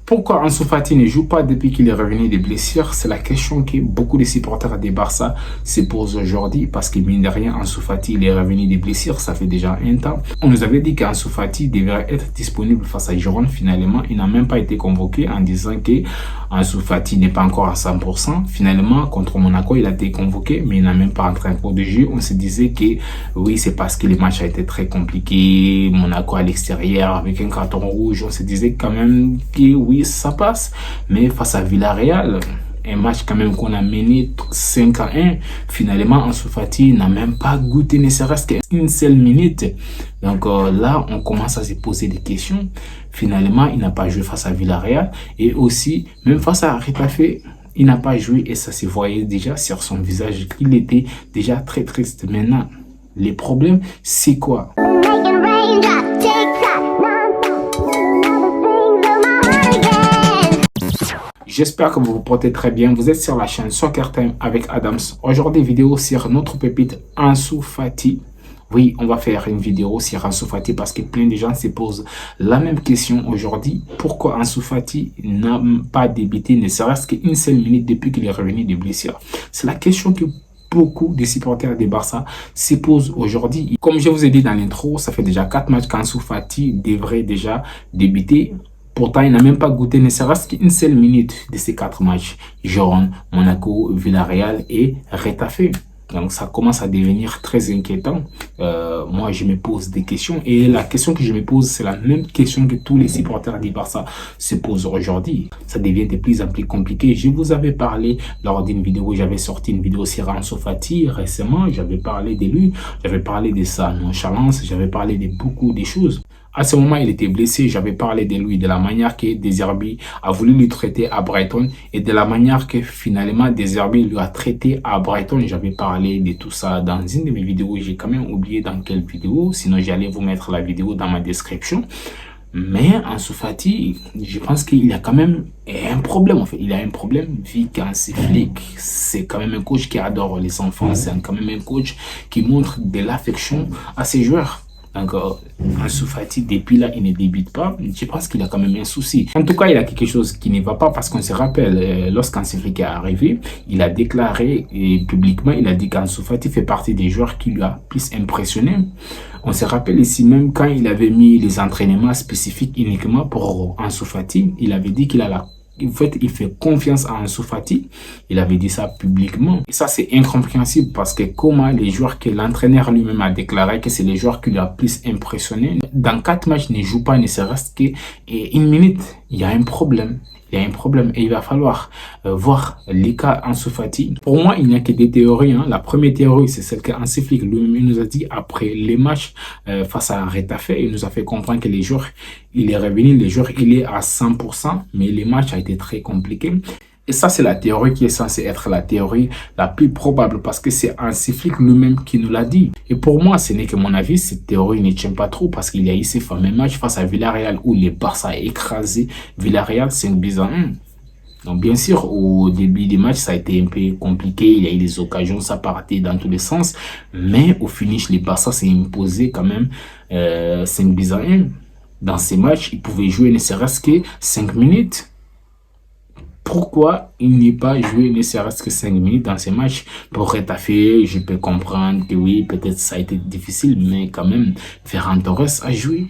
Pourquoi Ansu Fati ne joue pas depuis qu'il est revenu des blessures? C'est la question que beaucoup de supporters des Barça se posent aujourd'hui parce que mine de rien, Ansu Fati il est revenu des blessures, ça fait déjà un temps. On nous avait dit qu'Ansu Fati devrait être disponible face à Girona. Finalement, il n'a même pas été convoqué en disant que Ansu Fati n'est pas encore à 100%. Finalement, contre Monaco, il a été convoqué, mais il n'a même pas entré en cours de jeu. On se disait que oui, c'est parce que le match a été très compliqué. Monaco à l'extérieur avec un carton rouge. On se disait quand même que oui, ça passe. Mais face à Villarreal, un match quand même qu'on a mené 5-1, finalement Ansu Fati n'a même pas goûté ne serait-ce qu'une seule minute. Donc là, on commence à se poser des questions. Finalement, il n'a pas joué face à Villarreal et aussi, même face à Retafe, il n'a pas joué et ça se voyait déjà sur son visage qu'il était déjà très triste. Maintenant, les problèmes, c'est quoi? J'espère que vous vous portez très bien. Vous êtes sur la chaîne Soccer Time avec Adams. Aujourd'hui, vidéo sur notre pépite Ansu Fati. Oui, on va faire une vidéo sur Ansu Fati parce que plein de gens se posent la même question aujourd'hui. Pourquoi Ansu Fati n'a pas débuté ne serait-ce qu'une seule minute depuis qu'il est revenu des blessures? C'est la question que beaucoup de supporters des Barça se posent aujourd'hui. Comme je vous ai dit dans l'intro, ça fait déjà 4 matchs qu'Ansu Fati devrait déjà débuter. Pourtant, il n'a même pas goûté ne serait-ce qu'une seule minute de ces 4 matchs. Girona, Monaco, Villarreal et Retafe. Donc, ça commence à devenir très inquiétant. Moi, je me pose des questions. Et la question que je me pose, c'est la même question que tous les supporters du Barça se posent aujourd'hui. Ça devient de plus en plus compliqué. Je vous avais parlé lors d'une vidéo, j'avais sorti une vidéo sur Ansu Fati récemment. J'avais parlé de lui, j'avais parlé de sa nonchalance, j'avais parlé de beaucoup de choses. À ce moment, il était blessé. J'avais parlé de lui, de la manière que De Zerbi a voulu lui traiter à Brighton et de la manière que finalement De Zerbi lui a traité à Brighton. J'avais parlé de tout ça dans une de mes vidéos. J'ai quand même oublié dans quelle vidéo. Sinon, j'allais vous mettre la vidéo dans ma description. Mais Ansu Fati, je pense qu'il a quand même un problème. En fait, il a un problème vu qu'Hansi Flick, c'est quand même un coach qui adore les enfants. C'est quand même un coach qui montre de l'affection à ses joueurs. Donc, Ansu Fati, depuis là, il ne débute pas. Je pense qu'il a quand même un souci. En tout cas, il a quelque chose qui ne va pas parce qu'on se rappelle, lorsqu'Hansi Flick est arrivé, il a déclaré et publiquement, il a dit qu'Ansu Fati fait partie des joueurs qui lui a plus impressionné. On se rappelle ici même quand il avait mis les entraînements spécifiques uniquement pour Ansu Fati, il avait dit qu'il a en fait, il fait confiance à Ansu Fati. Il avait dit ça publiquement. Et ça, c'est incompréhensible parce que comment les joueurs que l'entraîneur lui-même a déclaré que c'est les joueurs qui lui a plus impressionné, dans 4 matchs, ne jouent pas, ne serait-ce qu'une minute. Il y a un problème. Il y a un problème et il va falloir voir les cas Ansu Fati. Pour moi, il n'y a que des théories. La première théorie, c'est celle qu'Hansi Flick lui-même nous a dit après les matchs face à Retafe. Il nous a fait comprendre que les joueurs, il est revenu, les joueurs, il est à 100%, mais les matchs a été très compliqué. Et ça, c'est la théorie qui est censée être la théorie la plus probable parce que c'est Hansi Flick lui-même qui nous l'a dit. Et pour moi, ce n'est que mon avis, cette théorie ne tient pas trop parce qu'il y a eu ces fameux matchs face à Villarreal où les Barça a écrasé Villarreal 5-1. Donc bien sûr, au début du match, ça a été un peu compliqué. Il y a eu des occasions, ça partait dans tous les sens. Mais au finish, les Barça s'est imposé quand même 5-1. Dans ces matchs, ils pouvaient jouer ne serait-ce que 5 minutes. Pourquoi il n'est pas joué ne serait-ce que 5 minutes dans ces matchs? Pour Retafe, je peux comprendre que oui, peut-être ça a été difficile, mais quand même, Ferran Torres a joué.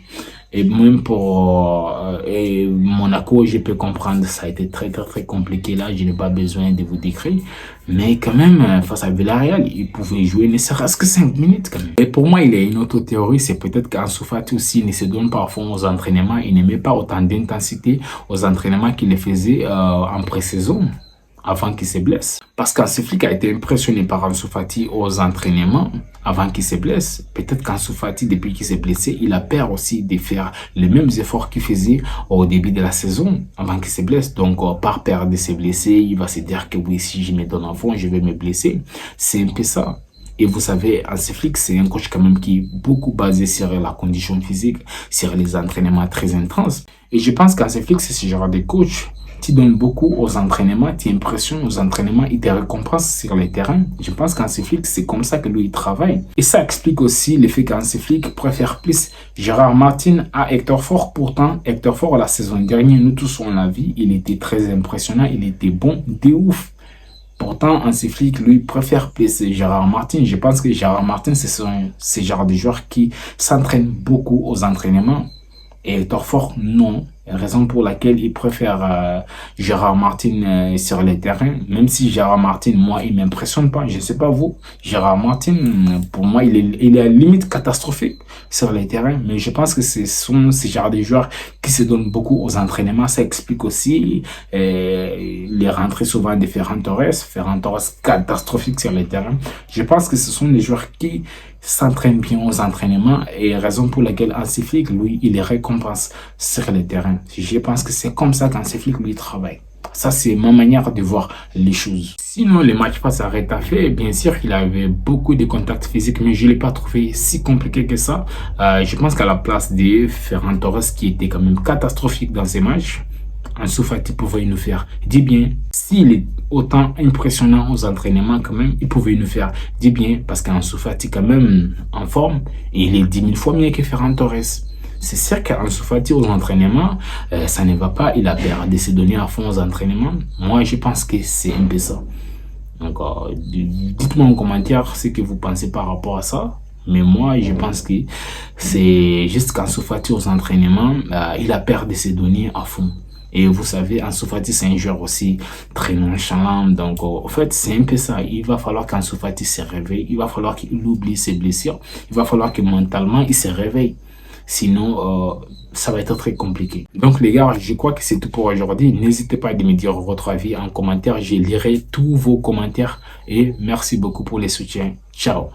Et même pour Monaco, je peux comprendre, ça a été très compliqué là, je n'ai pas besoin de vous décrire. Mais quand même, face à Villarreal, il pouvait jouer ne serait-ce que 5 minutes quand même. Et pour moi, il y a une autre théorie, c'est peut-être qu'Ansu Fati aussi ne se donne pas à fond aux entraînements. Il n'aimait pas autant d'intensité aux entraînements qu'il les faisait en pré-saison, avant qu'il se blesse. Parce qu'Hansi Flick a été impressionné par Ansu Fati aux entraînements avant qu'il se blesse. Peut-être qu'Ansu Fati, depuis qu'il s'est blessé, il a peur aussi de faire les mêmes efforts qu'il faisait au début de la saison avant qu'il se blesse. Donc, par peur de se blesser, il va se dire que oui, si je me donne à fond, je vais me blesser. C'est un peu ça. Et vous savez, Hansi Flick, c'est un coach quand même qui est beaucoup basé sur la condition physique, sur les entraînements très intenses. Et je pense qu'Hansi Flick, c'est ce genre de coach tu donnes beaucoup aux entraînements, tu impressionnes aux entraînements, il te récompense sur les terrains. Je pense qu'Hansi Flick, c'est comme ça que lui, il travaille. Et ça explique aussi le fait qu'Hansi Flick préfère plus Gérard Martin à Hector Ford. Pourtant, Hector Ford, la saison dernière, nous tous on l'a vu, il était très impressionnant, il était bon, de ouf. Pourtant, Hansi Flick, lui, préfère plus Gérard Martin. Je pense que Gérard Martin, c'est ce genre de joueur qui s'entraîne beaucoup aux entraînements. Et Hector Ford, non. Raison pour laquelle il préfère Gérard Martin sur les terrains. Même si Gérard Martin, moi, il m'impressionne pas. Je sais pas vous. Gérard Martin, pour moi, il est à la limite catastrophique sur les terrains. Mais je pense que ce genre de joueurs qui se donnent beaucoup aux entraînements. Ça explique aussi les rentrées souvent de Ferran Torres. Ferran Torres catastrophique sur les terrains. Je pense que ce sont des joueurs qui s'entraînent bien aux entraînements et raison pour laquelle Hansi Flick, lui, il les récompense sur les terrains. Je pense que c'est comme ça qu'Hansi Flick, lui, travaille. Ça, c'est ma manière de voir les choses. Sinon, le match face à Retafe, bien sûr qu'il avait beaucoup de contacts physiques, mais je ne l'ai pas trouvé si compliqué que ça. Je pense qu'à la place de Ferran Torres, qui était quand même catastrophique dans ces matchs, Ansu Fati pouvait nous faire du bien. S'il est autant impressionnant aux entraînements, quand même, il pouvait nous faire du bien parce qu'Ansu Fati, quand même, en forme, et il est 10 000 fois mieux que Ferran Torres. C'est sûr qu'Ansu Fati aux entraînements, ça ne va pas. Il a perdu ses données à fond aux entraînements. Moi, je pense que c'est un peu ça. Donc, dites-moi en commentaire ce que vous pensez par rapport à ça. Mais moi, je pense que c'est juste qu'Ansu Fati aux entraînements, il a perdu ses données à fond. Et vous savez, Ansu Fati, c'est un joueur aussi très nonchalant. Donc, en fait, c'est un peu ça. Il va falloir qu'Ansu Fati se réveille. Il va falloir qu'il oublie ses blessures. Il va falloir que mentalement, il se réveille. Sinon, ça va être très compliqué. Donc, les gars, je crois que c'est tout pour aujourd'hui. N'hésitez pas à me dire votre avis en commentaire. Je lirai tous vos commentaires. Et merci beaucoup pour les soutiens. Ciao.